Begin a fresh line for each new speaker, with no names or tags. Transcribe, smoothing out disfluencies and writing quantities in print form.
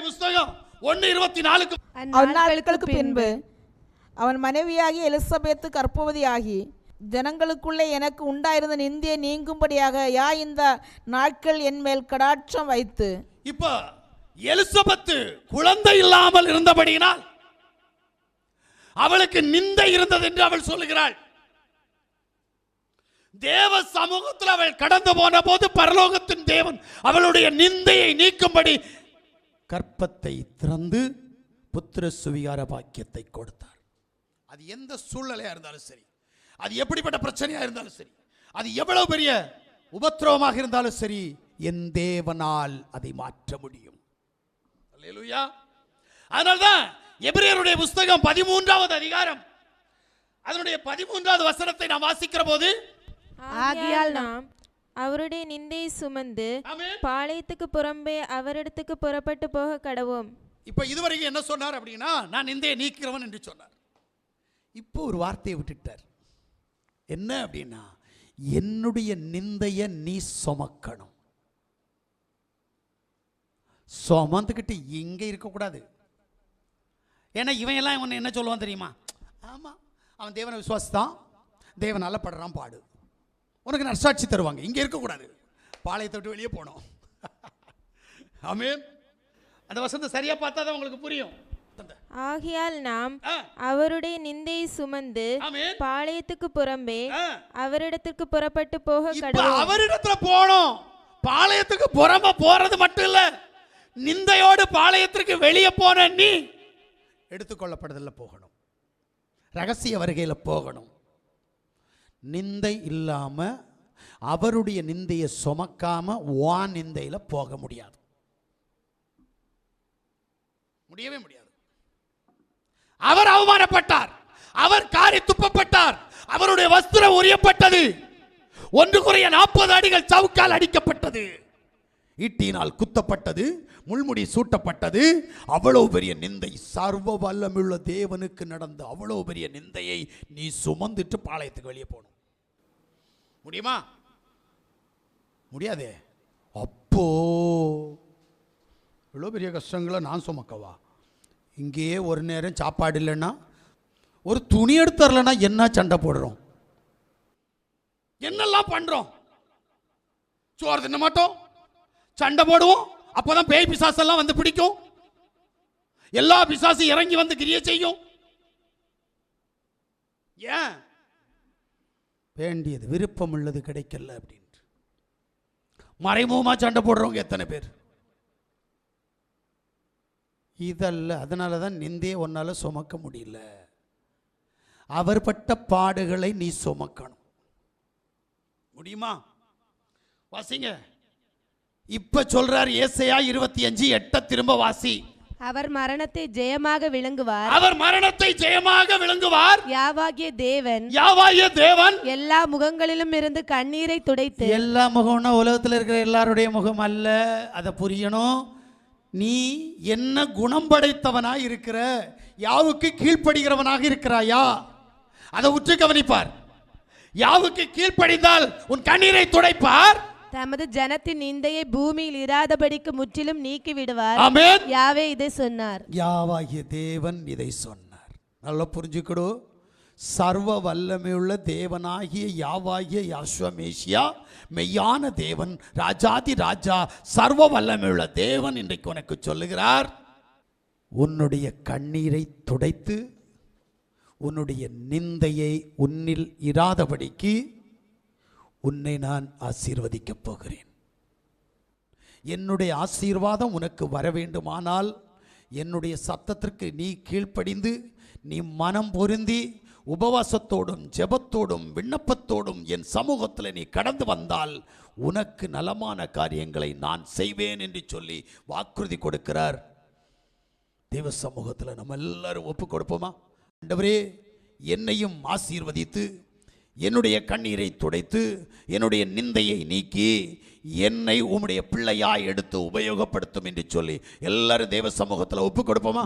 எபிரேயருடைய புத்தகம் 1:24
அந்நாட்களுக்கு பின்பு அவன் மனைவியாகி எலிசபெத்து கர்ப்பவதியாகி ஜனங்களுக்குள்ளே எனக்கு உண்டாயிருந்த நிந்தியை நீங்கும்படியாக இந்த நாட்கள் என் மேல் கடாட்சம் வைத்து.
இப்ப எலிசபெத்து குழந்தை இல்லாமல் இருந்தபடியினால் அவளுக்கு நிந்தை இருந்தது என்று அவள் சொல்லுகிறாள். தேவ சமூகத்தில் அவள் கடந்து போன போது பரலோகத்தின் தேவன் அவளுடைய நிந்தையை நீக்கும்படி கற்பத்தை திறந்து புத்திர சுவிகார பாக்கியத்தை கொடுத்தார். அது எந்த சூழ்நிலையா இருந்தாலும் சரி, அது எப்படிப்பட்ட பிரச்சனையா இருந்தாலும் சரி, அது எவ்வளவு பெரிய உபத்திரவமாக இருந்தாலும் சரி, என் தேவனால் அதை மாற்ற முடியும். அல்லேலூயா. அதனால்தான் எபிரேயருடைய புத்தகம் 13வது அதிகாரம் அதனுடைய 13வது வசனத்தை நாம் வாசிக்கிற போது,
ஆகையால் நாம் அவருடைய நிந்தையை சுமந்து பாளையத்துக்கு புறம்பே அவரிடத்துக்கு புறப்பட்டு போக கடவோம்.
இப்ப இதுவரைக்கும் என்ன சொன்னார் அப்படின்னா, நான் நிந்தையை நீக்கிறவன் என்று சொன்னார். இப்போ ஒரு வார்த்தையை விட்டுட்டார். என்ன அப்படின்னா, என்னுடைய நிந்தையை நீ சுமக்கணும். சுமந்துக்கிட்டு இங்கே இருக்கக்கூடாது. ஏன்னா இவன் எல்லாம் இவன் என்ன சொல்லுவான் தெரியுமா? ஆமா, அவன் தேவனை விசுவாசித்தான், தேவனால படுறான் பாடு, உனக்கு நற்சாட்சி தருவாங்க. இங்கே இருக்கக்கூடாது, பாளையத்தை விட்டு வெளியே போனோம். ஆமென். அந்த வசனத்தை சரியா பார்த்தா தான் உங்களுக்கு புரியும்.
ஆகையால் நாம் அவருடைய நிந்தையை சுமந்து பாளையத்துக்கு புறம்பே அவரிடத்துக்கு புறப்பட்டு போக கடவோம்.
அவரிடத்துல போனோம். பாளையத்துக்கு புறம்ப போறது மட்டும் இல்ல, நிந்தையோடு பாளையத்திற்கு வெளியே போன நீ எடுத்துக்கொள்ளப்படுதல்ல போகணும், ரகசிய வருகையில போகணும். நிந்தை இல்லாம அவருடைய நிந்தையை சுமக்காம வான் நிந்தையில போக முடியாது, முடியவே முடியாது. அவர் அவமானப்பட்டார், அவர் காரி துப்பப்பட்டார், அவருடைய வஸ்திரம் உரியப்பட்டது, 1 அடிகள் சவுக்கால் அடிக்கப்பட்டது, ஈட்டினால் குத்தப்பட்டது, முள்முடி சூட்டப்பட்டது. அவ்வளவு பெரிய நிந்தை, சர்வ வல்லமையுள்ள தேவனுக்கு நடந்த அவ்வளவு பெரிய நிந்தையை நீ சுமந்துட்டு பாளையத்துக்கு வெளியே போகணும். முடியுமா? முடியாதே. அப்போ இவ்வளோ பெரிய கஷ்டங்களை நான் சுமக்கவா? இங்கேயே ஒரு நேரம் சாப்பாடு இல்லைன்னா, ஒரு துணி எடுத்து தரலன்னா என்ன சண்டை போடுறோம், என்னெல்லாம் பண்றோம். சோறு தின்ன மாட்டோம், சண்டை போடுவோம். அப்போதான் பேய் பிசாசெல்லாம் வந்து பிடிக்கும், எல்லா பிசாசும் இறங்கி வந்து கிரியை செய்யும். ஏன்? வேண்டியது விருப்பம் உள்ளது கிடைக்கல அப்படின்ட்டு மறைமுகமா சண்டை போடுறவங்க எத்தனை பேர்? இதல்ல. அதனால தான் நிந்தையை ஒன்னால சுமக்க முடியல. அவர் பட்ட பாடுகளை நீ சுமக்கணும். முடியுமா? வாசிங்க. இப்ப சொல்றார் ஏசாயா 25:8 திரும்ப வாசி.
அவர் மரணத்தை ஜெயமாக விளங்குவார்,
அவர் மரணத்தை ஜெயமாக விளங்குவார்.
யாவாகிய தேவன் எல்லா முகங்களிலும் இருந்து கண்ணீரை துடைத்து.
எல்லா முகம்னா உலகத்தில் இருக்கிற எல்லாருடைய முகம் அல்ல, அதை புரியணும். நீ என்ன குணம் படைத்தவனாக இருக்கிற, யாவுக்கு கீழ்ப்படுகிறவனாக இருக்கிறாயா, அதை உற்று கவனிப்பார். யாவுக்கு கீழ்ப்படிந்தால் உன் கண்ணீரை துடைப்பார்,
தமது ஜனத்தின் நிந்தையை பூமியில் இராதபடிக்கு முற்றிலும் நீக்கி விடுவார்.
ஆமென்.
யாவே இதை சொன்னார்,
யாவாகிய தேவன் இதை சொன்னார். நல்லா புரிஞ்சுக்கடு. சர்வ வல்லமையுள்ள தேவனாகிய யாவாகிய யாஷ்வமேஷியா மெய்யான தேவன், ராஜாதி ராஜா, சர்வ வல்லமையுள்ள தேவன் இன்றைக்கு உனக்கு சொல்லுகிறார், உன்னுடைய கண்ணீரை துடைத்து உன்னுடைய நிந்தையை உன்னில் இராதபடிக்கு உன்னை நான் ஆசீர்வதிக்கப் போகிறேன். என்னுடைய ஆசீர்வாதம் உனக்கு வர வேண்டுமானால் என்னுடைய சத்தத்திற்கு நீ கீழ்ப்படிந்து, நீ மனம் பொருந்தி உபவாசத்தோடும் ஜெபத்தோடும் விண்ணப்பத்தோடும் என் சமூகத்தில் நீ கடந்து வந்தால் உனக்கு நலமான காரியங்களை நான் செய்வேன் என்று சொல்லி வாக்குறுதி கொடுக்கிறார். தேவ சமூகத்தில் நம்ம எல்லாரும் ஒப்பு கொடுப்போமா? ஆண்டவரே, என்னையும் ஆசீர்வதித்து என்னுடைய கண்ணீரை துடைத்து என்னுடைய நிந்தையை நீக்கி என்னை உம்முடைய பிள்ளையாய் எடுத்து உபயோகப்படுத்தும் என்று சொல்லி எல்லாரும் தேவ சமூகத்தில் ஒப்பு கொடுப்போமா?